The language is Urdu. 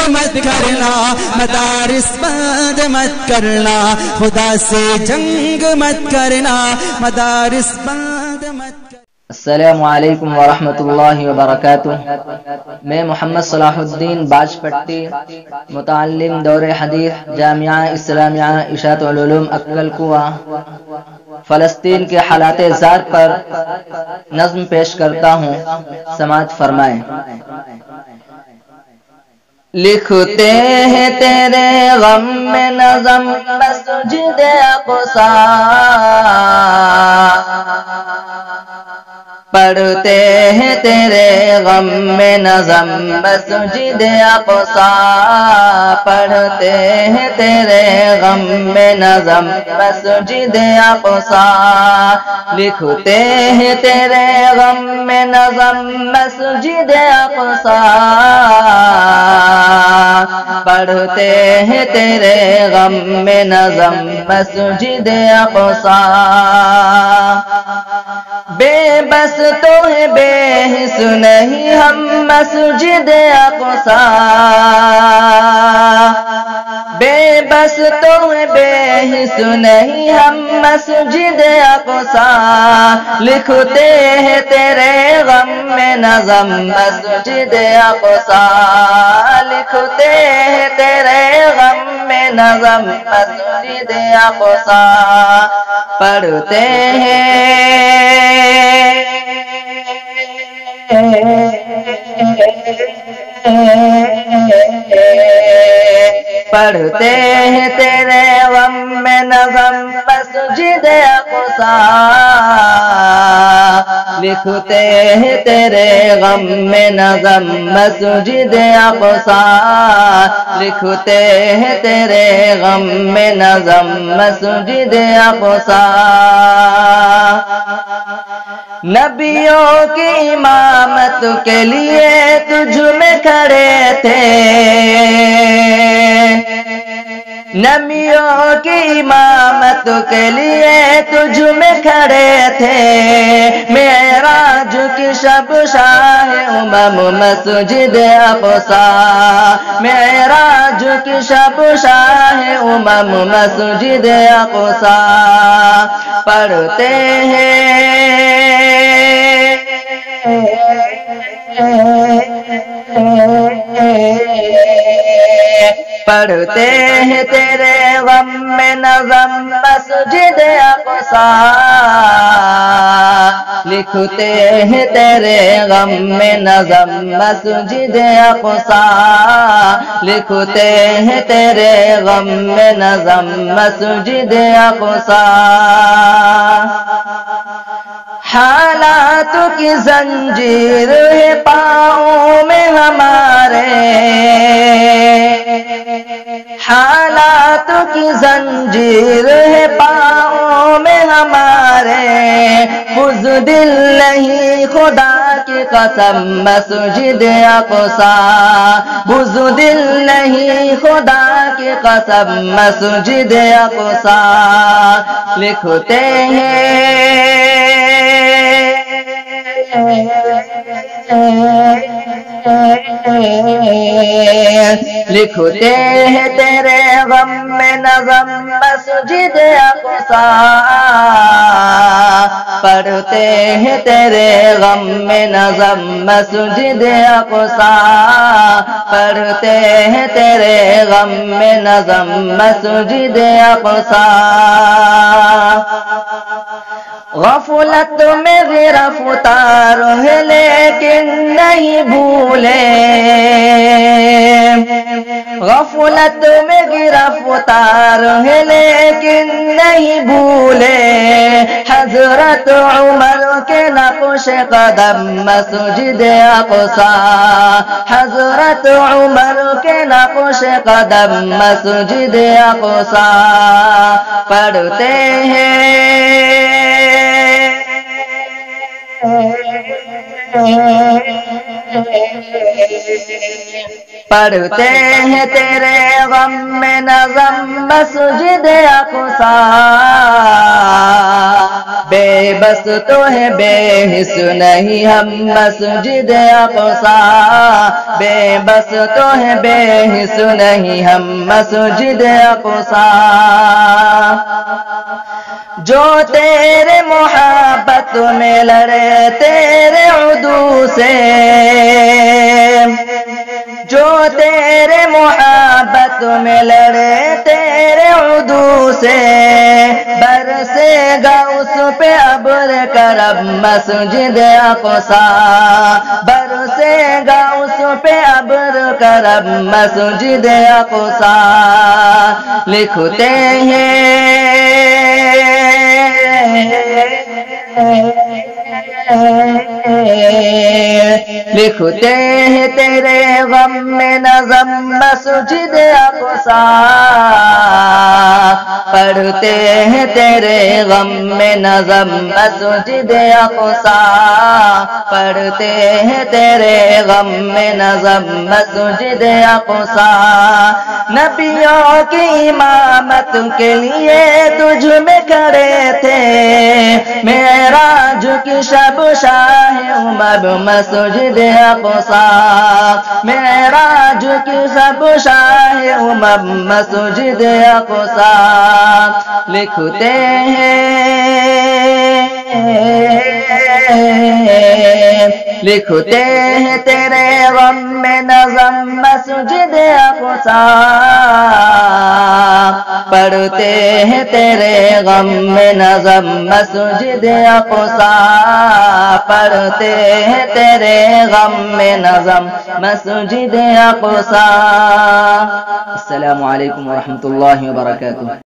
مت کرنا، مدارس بند مت کرنا، خدا سے جنگ مت کرنا، مدارس بند مت کرنا۔ السلام علیکم ورحمۃ اللہ وبرکاتہ۔ میں محمد صلاح الدین باج پٹی، متعلم دور حدیث، جامعہ اسلامیہ اشاعت العلوم اکل کنواں، فلسطین کے حالات ذات پر نظم پیش کرتا ہوں، سماعت فرمائیں۔ لکھتے ہیں تیرے غم میں نظم مسجد اقصی، پڑھتے ہیں تیرے غم میں نظم مسجد اقصی، پڑھتے ہیں تیرے غم میں نظم مسجد اقصی، لکھتے ہیں تیرے غم میں نظم مسجد اقصی، پڑھتے ہیں تیرے غم میں نظم مسجد اقصی، بے بس تو ہے بے حس نہیں ہم مسجد اقصی، بے بس تو ہے بے حس نہیں ہم مسجد اقصی، لکھتے ہیں تیرے غم میں نظم مسجد اقصی، لکھتے ہیں تیرے غم میں نظم مسجد اقصی، پڑھتے پڑھتے ہیں تیرے غم میں نظم مسجد اقصی، لکھتے ہیں تیرے غم میں نظم مسجد اقصی، لکھتے ہیں تیرے غم میں نظم مسجد اقصی، نبیوں کی امامت کے لیے تجھ میں کھڑے تھے، نبیوں کی امامت کے لیے تجھ میں کھڑے تھے، معراج کی شب شاہ امم مسجد اقصی، معراج کی شب شاہ امم مسجد اقصی، پڑھتے پڑھتے ہیں تیرے غم میں نظم مسجد اقصی، لکھتے ہیں تیرے غم میں نظم مسجد اقصی، لکھتے ہیں تیرے غم میں نظم مسجد اقصی، حالات کی زنجیر ہے پاؤں میں ہمارے، حالات کی زنجیر ہے پاؤں میں ہمارے، بزدل نہیں خدا کی قسم مسجد اقصی، بزدل نہیں خدا کی قسم مسجد اقصی، لکھتے لکھتے ہیں تیرے غم میں نظم مسجد اقصی، پڑھتے ہیں تیرے غم میں نظم مسجد اقصی، پڑھتے ہیں تیرے غم میں نظم مسجد اقصی، غفلت میں گرفتار ہے لیکن نہیں بھولے، غفلت میں گرفتار ہے لیکن نہیں بھولے، حضرت عمر کے نقش قدم مسجد اقصی، حضرت عمر کے نقش قدم مسجد اقصی، پڑھتے پڑھتے ہیں تیرے غم میں نظم مسجد اقصی، بے بس تو ہے بے حس نہیں ہم مسجد اقصی، بے بس تو ہے بے حس نہیں ہم مسجد اقصی، جو تیرے محبت میں لڑے تیرے عدو سے، جو تیرے محبت میں لڑے تیرے عدو سے، برسے گا اس پہ ابر کرم مسجد اقصی، برسے گا اس پہ ابر کرم مسجد اقصی، لکھتے ہیں لکھتے ہیں تیرے غم میں نظم مسجد اقصی، پڑھتے ہیں تیرے غم میں نظم مسجد اقصی، پڑھتے ہیں تیرے غم میں نظم مسجد اقصی، نبیوں کی امامت کے لیے تجھ میں کھڑے تھے، معراج کی شب شاہ امم مسجد اقصی، معراج کی شب شاہ امم مسجد اقصی، لکھتے ہیں تیرے غم میں نظم مسجد اقصی، پڑھتے ہیں تیرے غم میں نظم مسجد اقصی، پڑھتے ہیں تیرے غم میں نظم مسجد اقصی۔ السلام علیکم ورحمۃ اللہ وبرکاتہ۔